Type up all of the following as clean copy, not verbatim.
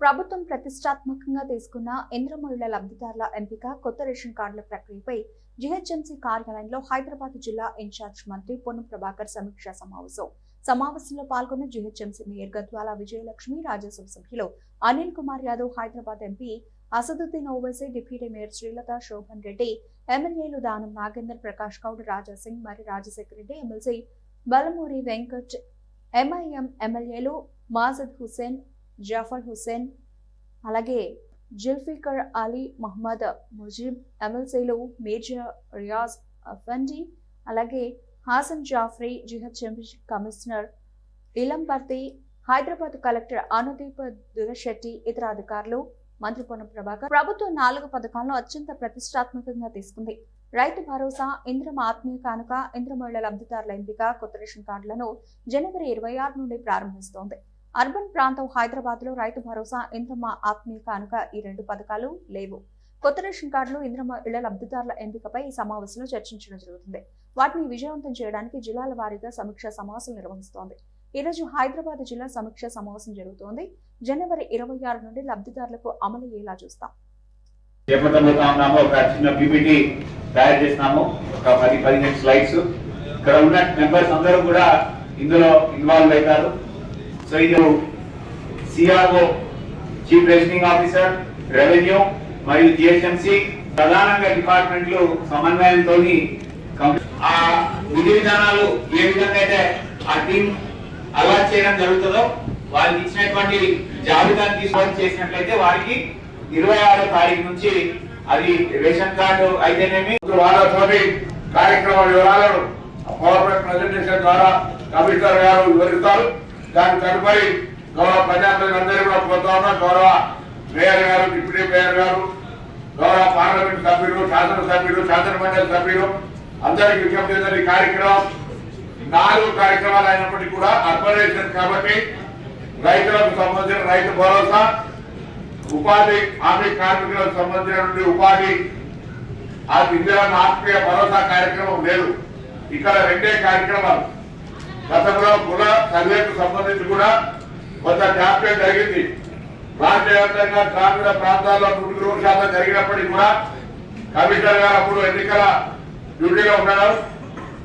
ప్రభుత్వం ప్రతిష్టాత్మకంగా తీసుకున్న ఇంద్రమహిళ లబ్ధిదారుల ఎంపిక కొత్త రేషన్ కార్డుల ప్రక్రియపై జీహెచ్ఎంసీ కార్యాలయంలో హైదరాబాద్ జిల్లా ఇన్ఛార్జ్ మంత్రి పొన్నం ప్రభాకర్ సమీక్షా సమావేశంలో పాల్గొన్న జీహెచ్ఎంసీ మేయర్ గద్వాల విజయలక్ష్మి, రాజ్యసభ సభ్యులు Anil Kumar Yadav, Hyderabad MP Asaduddin Owaisi, deputy mayor Srilatha, Shobhan Reddy, ఎమ్మెల్యేలు దానం నాగేందర్, ప్రకాష్ గౌడ్, రాజా సింగ్, మరి రాజశేఖర్ రెడ్డి, ఎమ్మెల్సీ బలమూరి వెంకట్, ఎంఐఎం ఎమ్మెల్యేలు మాజద్ హుసేన్, జాఫర్ హుసేన్, అలాగే జుల్ఫికర్ అలీ, మహమ్మద్ ముజీబ్, ఎమ్మెల్సీలు మేజర్ రియాజ్ అఫండి, అలాగే Hasan Jafri, GHMC commissioner Ilamparthi, Hyderabad collector Anudeep Durishetty, ఇతర అధికారులు. మంత్రి పొన్నం ప్రభాకర్ ప్రభుత్వం 4 పథకాలను అత్యంత ప్రతిష్టాత్మకంగా తీసుకుంది. రైతు భరోసా, ఇంద్రమ ఆత్మీయ కానుక, ఇంద్రమహిళ లబ్ధిదారుల ఎంపిక, కొత్త రేషన్ కార్డులను జనవరి 26 నుండి ప్రారంభిస్తోంది. అర్బన్ ప్రాంతం హైదరాబాద్ లో రైతు భరోసా, ఇంద్రమ ఆత్మీయ కానుక ఈ 2 పథకాలు లేవు. కొత్త రేషన్ కార్డులు, ఇంద్రమ ఇళ్ల లబ్ధిదారుల ఎంపికపై ఈ సమావేశంలో చర్చించడం జరుగుతుంది. వాటిని విజయవంతం చేయడానికి జిల్లాల వారీగా సమీక్షా సమావేశం నిర్వహిస్తోంది. ఈ రోజు హైదరాబాద్ జిల్లా సమీక్షా సమావేశం జరుగుతోంది. జనవరి 26 నుండి లబ్ధిదారులకు అమలు అయ్యేలా చూస్తాం. ఇక్కడ ఉన్న మెంబర్స్ అందరూ కూడా ఇందులో ఇన్వాల్వ్ అవుతారు. సో ఇది CRO, chief rationing officer, revenue మరియు జిహెచ్ఎంసీ ప్రధానంగా డిపార్ట్మెంట్లు సమన్వయంతో ఆ విధి విధానాలు ఏ విధంగా అయితే ఆ టీం అలవాటు చేయడం జరుగుతుందో వారికి ఇచ్చినటువంటి జాబితాను తీసుకొని చేసినట్లయితే వారికి 26వ తారీఖు నుంచి అది రేషన్ కార్డు అయితేనేమి వాళ్ళతోటి కార్యక్రమ వివరాలను పవర్ పాయింట్ ప్రెజెంటేషన్ ద్వారా కమిషనర్ గారు వివరిస్తారు. దాని తదుపరి గౌరవ ప్రజాప్రతినిధులందరూ కూడా కోరుతా ఉన్నా. గౌరవ మేయర్ గారు, డిప్యూటీ మేయర్ గారు, గౌరవ పార్లమెంట్ సభ్యులు, శాసనసభ్యులు, శాసనమండలి సభ్యులు అందరికి విజ్ఞప్తి చేసిన ఈ కార్యక్రమం 4 కార్యక్రమాలు అయినప్పటికీ కూడా అర్బనైజేషన్ కాబట్టి రైతులకు సంబంధించిన రైతు భరోసా, ఉపాధి హామీ కార్మికులకు సంబంధించిన ఉపాధి ఆ ఇందిరా ఆత్మీయ భరోసా కార్యక్రమం లేదు. ఇక్కడ 2 కార్యక్రమాలు. గతంలో కుల సర్వేకు సంబంధించి కూడా కొంత జాప్యం జరిగింది. రాష్ట్ర వ్యాప్తంగా గ్రామీణ ప్రాంతాల్లో 100% జరిగినప్పటికీ కూడా కమిషనర్ గారు అప్పుడు ఎన్నికల డ్యూటీలో ఉన్నారు.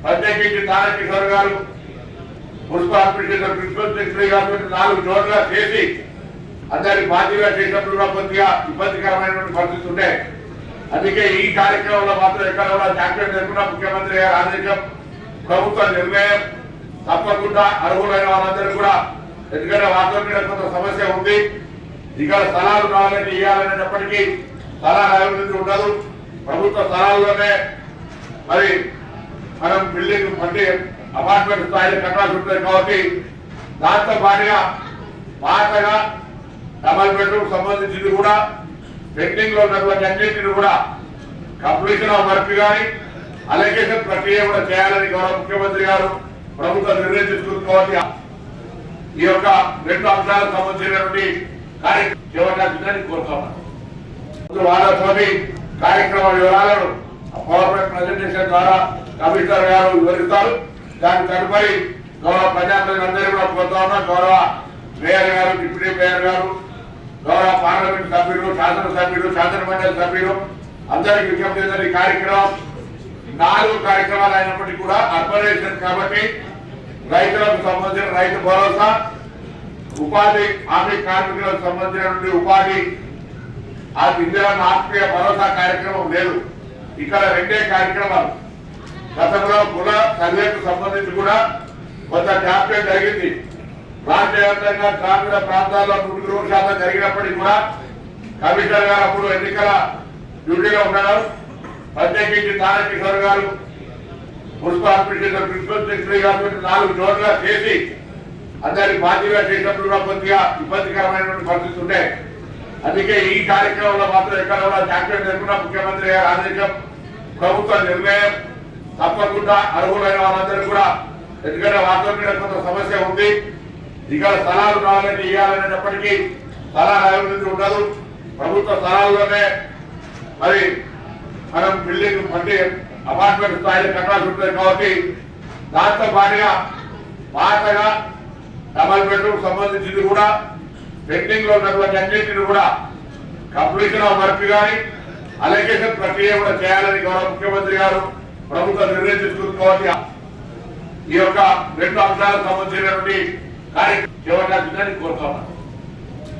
ప్రత్యేకించి తారకిషోర్ గారు మున్సిపల్ అడ్మినిస్ట్రేషన్ ప్రిన్సిపల్ సెక్రటరీ గారు 4 జోన్లుగా చేసి అందరికి బాధ్యతగా చేసినప్పుడు కూడా కొద్దిగా ఇబ్బందికరమైనటువంటి పరిస్థితి ఉండే. అందుకే ఈ కార్యక్రమంలో మాత్రం ఎక్కడ కూడా జాప్యం జరగకుండా ముఖ్యమంత్రి గారి ఆదేశం, ప్రభుత్వ నిర్ణయం తప్పకుండా అర్హులైన వాళ్ళందరూ కూడా, ఎందుకంటే వాటిలో మీద కొంత సమస్య ఉంది. ఇక్కడ స్థలాలు కావాలని ఇవ్వాలనేటప్పటికీ స్థలాల అభివృద్ధి ఉండదు. ప్రభుత్వ స్థలాల్లోనే మరి మనం బిల్డింగ్ అంటే అపార్ట్మెంట్ స్థాయిలో కట్టాల్సి ఉంటుంది. కాబట్టి దాంతో పాటుగా పాతగా డబల్ బెడ్రూమ్ సంబంధించింది కూడా పెండింగ్ లో ఉన్నటువంటి అన్నింటిని కూడా కంప్లీషన్ ఆఫ్ వర్క్ కానీ అలొకేషన్ ప్రక్రియ కూడా చేయాలని గౌరవ ముఖ్యమంత్రి గారు ప్రభుత్వం నిర్ణయం తీసుకుంది. కాబట్టి ఈ యొక్క 2 అంశాలకు సంబంధించినటువంటి కార్యక్రమం చేపట్టాల్సిందని కోరుతున్నాను. వాళ్ళతోటి కార్యక్రమ వివరాలను పవర్ పాయింట్ ప్రెజెంటేషన్ ద్వారా కమిషనర్ గారు వివరిస్తారు. దాని తదుపరి గౌరవ ప్రజాప్రతినిధులందరూ కూడా కోరుతా ఉన్నా. గౌరవ మేయర్ గారు, డిప్యూటీ మేయర్ గారు, గౌరవ పార్లమెంట్ సభ్యులు, శాసనసభ్యులు, శాసనమండలి సభ్యులు అందరికి విజ్ఞప్తి చేసిన ఈ కార్యక్రమం 4 కార్యక్రమాలు అయినప్పటికీ కూడా అర్బనైజేషన్ కాబట్టి రైతులకు సంబంధించిన రైతు భరోసా, ఉపాధి హామీ కార్మికులకు సంబంధించిన ఉపాధి ఆ ఇందిరా ఆత్మీయ భరోసా కార్యక్రమం లేదు. ఇక్కడ 2 కార్యక్రమాలు. గతంలో కుల సర్వేకు సంబంధించి కూడా కొంత జాప్యం జరిగింది. రాష్ట్ర వ్యాప్తంగా గ్రామీణ ప్రాంతాల్లో 100% జరిగినప్పటికీ కూడా కమిషనర్ గారు అప్పుడు ఎన్నికల డ్యూటీలో ఉన్నారు. ప్రత్యేకించి తారకిషోర్ గారు మున్సిపల్ అడ్మినిస్ట్రేషన్ ప్రిన్సిపల్ సెక్రటరీ గారు 4 జోన్లుగా చేసి అందరికి బాధ్యతగా చేసినప్పుడు కూడా కొద్దిగా ఇబ్బందికరమైనటువంటి పరిస్థితి ఉండే. అందుకే ఈ కార్యక్రమంలో మాత్రం ఎక్కడ కూడా జాప్యం జరగకుండా ముఖ్యమంత్రి గారి ఆదేశం, ప్రభుత్వ నిర్ణయం తప్పకుండా అర్హులైన వాళ్ళందరూ కూడా, ఎందుకంటే వాటిలో మీద కొంత సమస్య ఉంది. ఇక్కడ స్థలాలు కావాలని ఇవ్వాలనేటప్పటికీ స్థలాల అభివృద్ధి ఉండదు. ప్రభుత్వ స్థలాల్లోనే మరి మనం బిల్డింగ్ అంటే అపార్ట్మెంట్ స్థాయిలో కట్టాల్సి ఉంటుంది. కాబట్టి దాంతో పాటుగా పాతగా డబల్ బెడ్రూమ్ సంబంధించింది కూడా పెండింగ్ లో ఉన్నటువంటి అన్నింటిని కూడా కంప్లీషన్ ఆఫ్ వర్క్ కానీ అలొకేషన్ ప్రక్రియ కూడా చేయాలని గౌరవ ముఖ్యమంత్రి గారు ప్రభుత్వం నిర్ణయం తీసుకుంది. కాబట్టి ఈ యొక్క రెండు అంశాలకు సంబంధించినటువంటి కార్యక్రమం చేపట్టాల్సిందని కోరుతున్నాను.